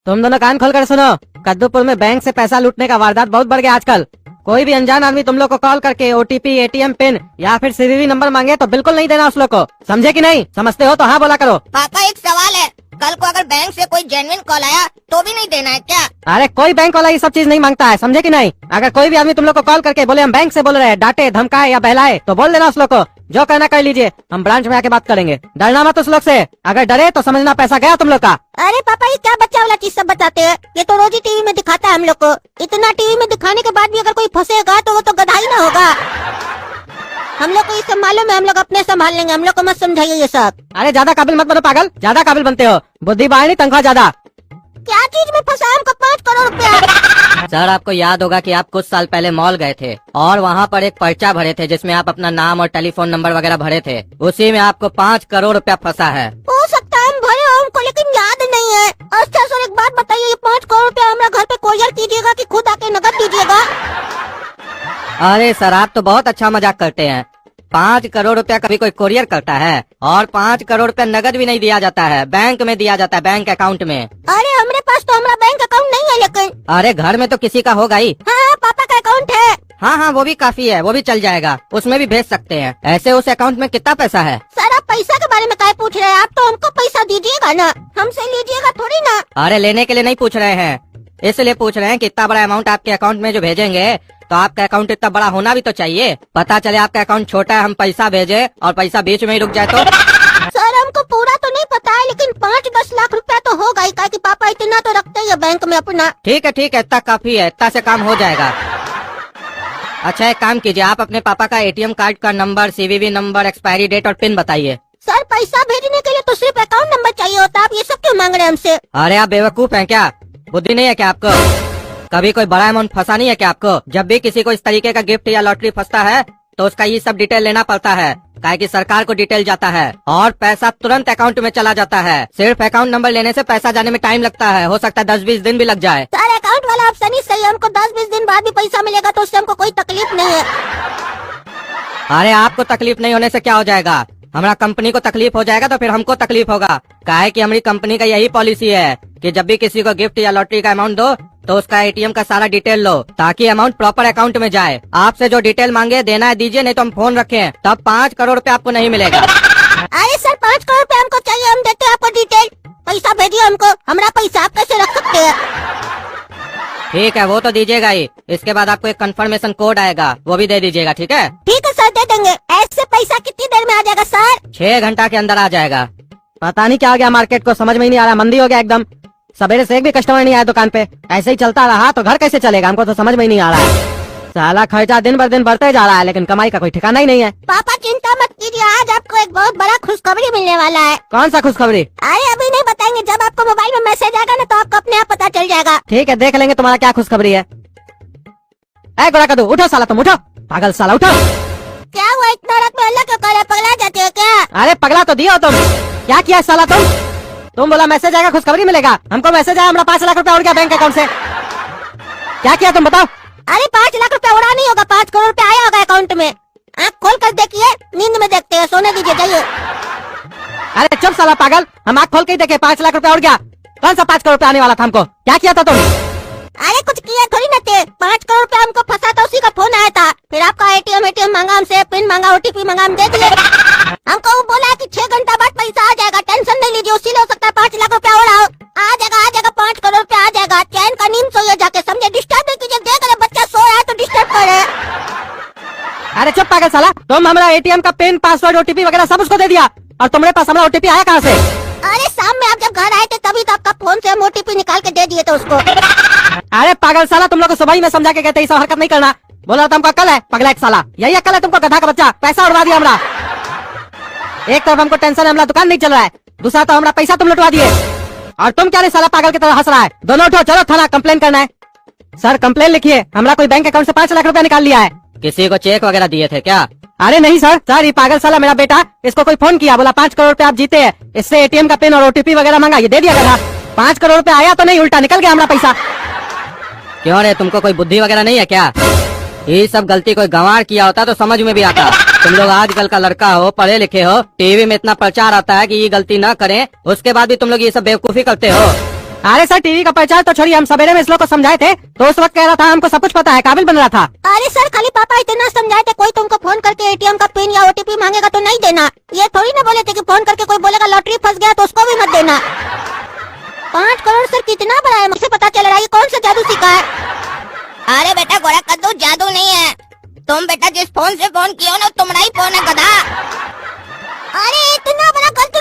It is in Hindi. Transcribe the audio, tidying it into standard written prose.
तुम दोनों कान खोल कर सुनो। कद्दूपुर में बैंक से पैसा लूटने का वारदात बहुत बढ़ गया आजकल। कोई भी अनजान आदमी तुम लोग को कॉल करके ओटीपी, एटीएम पिन या फिर सीवीवी नंबर मांगे तो बिल्कुल नहीं देना उस लोग को। समझे कि नहीं? समझते हो तो हाँ बोला करो। पापा एक सवाल है, कल को अगर बैंक से कोई जेन्युइन कॉल आया तो भी नहीं देना है क्या? अरे कोई बैंक वाला ये सब चीज नहीं मांगता है, समझे कि नहीं? अगर कोई भी आदमी तुम लोग को कॉल करके बोले हम बैंक से बोल रहे हैं, डांटे, धमकाए या बहलाए तो बोल देना उस लोग को जो कहना कर लीजिए, हम ब्रांच में आके बात करेंगे। डरना मत उस लोग से, अगर डरे तो समझना पैसा गया तुम लोग का। अरे पापा ये क्या बच्चा वाला चीज सब बताते हैं, ये तो रोज ही टीवी में दिखाता है हम लोग को। इतना टीवी में दिखाने के बाद भी अगर कोई फंसेगा तो वो तो गधा ही ना होगा। हम लोग को ये सब मालूम है, हम लोग अपने संभाल लेंगे, हम लोग को मत समझाइए ये सब। अरे ज्यादा काबिल मत बनो पागल, ज्यादा काबिल बनते हो। बुद्धि बाहर नहीं, तनख्वाह ज्यादा। क्या चीज में फंसा हमको 5 करोड़ रुपया? सर आपको याद होगा कि आप कुछ साल पहले मॉल गए थे और वहाँ पर एक पर्चा भरे थे जिसमें आप अपना नाम और टेलीफोन नंबर वगैरह भरे थे। उसी में आपको 5 करोड़ रुपया फंसा है। हो सकता है हम भरे हो हमको, लेकिन याद नहीं है। अच्छा सर एक बात बताइए, ये 5 करोड़ रुपया हमारा घर पे कोरियर कीजिएगा कि खुद आके नकद दीजिएगा? अरे सर आप तो बहुत अच्छा मजाक करते हैं। 5 करोड़ रुपया कभी कोई कोरियर करता है? और 5 करोड़ रुपया नगद भी नहीं दिया जाता है, बैंक में दिया जाता है, बैंक अकाउंट में। अरे हमरे पास तो हमारा बैंक अकाउंट नहीं है। लेकिन अरे घर में तो किसी का होगा ही। हाँ पापा का अकाउंट है। हाँ हाँ वो भी काफी है, वो भी चल जाएगा, उसमें भी भेज सकते हैं। ऐसे उस अकाउंट में कितना पैसा है? सर आप पैसा के बारे में क्या पूछ रहे हैं? आप तो हमको पैसा दीजिएगा ना, हमसे लीजिएगा थोड़ी ना। अरे लेने के लिए नहीं पूछ रहे हैं, इसलिए पूछ रहे हैं कि इतना बड़ा अमाउंट आपके अकाउंट में जो भेजेंगे तो आपका अकाउंट इतना बड़ा होना भी तो चाहिए। पता चले आपका अकाउंट छोटा है, हम पैसा भेजे और पैसा बीच में ही रुक जाए तो? सर हमको पूरा तो नहीं पता है, लेकिन 5-10 लाख रुपया तो होगा ही, कि पापा इतना तो रखते ही है बैंक में अपना। ठीक है इतना काफी है, इतना से काम हो जाएगा। अच्छा एक काम कीजिए, आप अपने पापा का एटीएम कार्ड का number, CVV number, expiry date और पिन बताइए। सर पैसा भेजने के लिए तो सिर्फ अकाउंट नंबर चाहिए होता है, आप ये सब क्यों मांग रहे हैं हमसे? अरे आप बेवकूफ हैं क्या? बुद्धि नहीं है क्या आपको? कभी कोई बड़ा अमाउंट फंसा नहीं है क्या आपको? जब भी किसी को इस तरीके का गिफ्ट या लॉटरी फंसता है तो उसका ये सब डिटेल लेना पड़ता है, काहे कि सरकार को डिटेल जाता है और पैसा तुरंत अकाउंट में चला जाता है। सिर्फ अकाउंट नंबर लेने से पैसा जाने में टाइम लगता है, हो सकता है 10-20 दिन भी लग जाए। सर अकाउंट वाला ऑप्शन ही सही है, हमको 10-20 दिन बाद भी पैसा मिलेगा तो उससे हमको कोई तकलीफ नहीं है। अरे आपको तकलीफ नहीं होने से क्या हो जाएगा? हमारा कंपनी को तकलीफ हो जाएगा तो फिर हमको तकलीफ होगा, काहे कि हमारी कंपनी का यही पॉलिसी है कि जब भी किसी को गिफ्ट या लॉटरी का अमाउंट दो तो उसका एटीएम का सारा डिटेल लो ताकि अमाउंट प्रॉपर अकाउंट में जाए। आपसे जो डिटेल मांगे देना है दीजिए, नहीं तो हम फोन रखें, तब 5 करोड़ रुपया आपको नहीं मिलेगा। अरे सर 5 करोड़ रुपया हमको चाहिए, हम देते हैं आपको डिटेल। पैसा भेजिए हमको, हमारा पैसा आप कैसे रख सकते हैं? ठीक है वो तो दीजिएगा ही, इसके बाद आपको एक कंफर्मेशन कोड आएगा, वो भी दे दीजिएगा। ठीक है सर दे देंगे। ऐसे पैसा कितनी देर में आ जाएगा सर? 6 घंटा के अंदर आ जाएगा। पता नहीं क्या हो गया मार्केट को, समझ में ही नहीं आ रहा, मंदी हो गया एकदम। सवेरे से एक भी कस्टमर नहीं आया दुकान पे, ऐसे ही चलता रहा तो घर कैसे चलेगा? हमको तो समझ में ही नहीं आ रहा है। साला खर्चा दिन भर दिन बढ़ते जा रहा है लेकिन कमाई का कोई ठिकाना ही नहीं है। पापा चिंता मत कीजिए, आज आपको एक बहुत बड़ा खुशखबरी मिलने वाला है। कौन सा खुशखबरी? अरे अभी नहीं बताएंगे, जब आपको मोबाइल में मैसेज आएगा ना तो आपको अपने आप पता चल जाएगा। ठीक है देख लेंगे तुम्हारा क्या खुशखबरी है। ऐ गोरा कद्दू उठो साला, तुम उठो, पागल साला उठो। क्या हुआ इतना रात में अल्लाह क्यों कर रहे, पगला जाते हो क्या? अरे पगला तो दिया तुम, क्या किया साला तुम बोला मैसेज आएगा खुशखबरी मिलेगा, हमको मैसेज आया, हमारा 5 लाख रुपया उड़ गया बैंक अकाउंट से। क्या किया तुम बताओ? अरे 5 लाख रुपया उड़ा नहीं होगा, 5 करोड़ रुपया आया होगा अकाउंट में। आँख खोल कर देखिए, नींद में देखते हैं, सोने दीजिए जाइए। अरे चुप साला पागल, हम आँख खोल के ही देखे 5 लाख रुपया उड़ गया। कौन सा 5 करोड़ रुपया आने वाला था हमको? क्या किया था तुम? अरे कुछ किया थोड़ी न थे, 5 करोड़ रुपया हमको फंसा था, उसी का फोन आया था। फिर आपका एटीएम मांगा हमसे, पिन मांगा, ओटीपी मांगा, हम दे दिए। हमको वो बोला कि 6 घंटा बाद पैसा आ जाएगा, टेंशन नहीं लीजिए, उसी ले हो सकता है 5 लाख रुपया उड़ाओ। आ जाएगा 5 करोड़ रुपया आ जाएगा। चैन का नींद सोइए जाके, समझे? डिस्टर्ब नहीं कीजिए, देख रहे बच्चा सो रहा है तो डिस्टर्ब करे। अरे चुप पागल साला, तुम हमारा एटीएम का पिन, पासवर्ड, ओटीपी वगैरह सब उसको दे दिया और तुम्हारे पास हमारा ओटीपी आया कहाँ से? अरे शाम में आप जब घर आए थे तभी तो आपका फोन से हम ओटीपी निकाल के दे दिए थे उसको। अरे पागल साला, तुम लोग को सुबह ही मैं समझा के कहते सब हरकत नहीं करना, बोला तुमको अकल है? पगला एक साला, यही अकल है तुमको, गधा का बच्चा, पैसा उड़वा दिया हमारा। एक तरफ हमको टेंशन है, हमारा दुकान नहीं चल रहा है, दूसरा तो हमारा पैसा तुम लुटवा दिए और तुम क्या रे साला पागल की तरह हंस रहा है? दोनों उठो, चलो थाना कंप्लेन करना है। सर कंप्लेन लिखिए, हमारा कोई बैंक अकाउंट से 5 लाख रुपया निकाल लिया है। किसी को चेक वगैरह दिए थे क्या? अरे नहीं सर ये पागल साला मेरा बेटा, इसको कोई फोन किया, बोला 5 करोड़ रुपया आप जीते हैं, इससे एटीएम का पिन और ओटीपी वगैरह मांगा, ये दे दिया गया। 5 करोड़ रुपया आया तो नहीं, उल्टा निकल गया हमारा पैसा। क्यों रे, तुमको कोई बुद्धि वगैरह नहीं है क्या? ये सब गलती कोई गंवार किया होता तो समझ में भी आता। तुम लोग आजकल का लड़का हो, पढ़े लिखे हो, टीवी में इतना प्रचार आता है कि ये गलती न करें, उसके बाद भी तुम लोग ये सब बेवकूफी करते हो। अरे सर टीवी का परिचय तो छोड़िए, हम सवेरे में इस लोग को समझाए थे तो उस वक्त कह रहा था हमको सब कुछ पता है, काबिल बन रहा था। अरे सर खाली पापा इतना समझाए थे, कोई तुमको फोन करके एटीएम का पिन या ओटीपी मांगेगा तो नहीं देना। ये थोड़ी ना बोले थे कि फोन करके कोई बोलेगा लॉटरी फंस गया तो उसको भी मत देना। 5 करोड़ सर कितना बड़ा है, मुझे पता चल रहा है ये कौन सा जादू सीखा है। अरे बेटा गोरा कद्दू जादू नहीं है, तुम बेटा जिस फोन से फोन किया ना तुम्हारा ही फोन है गधा। अरे इतना बड़ा गलती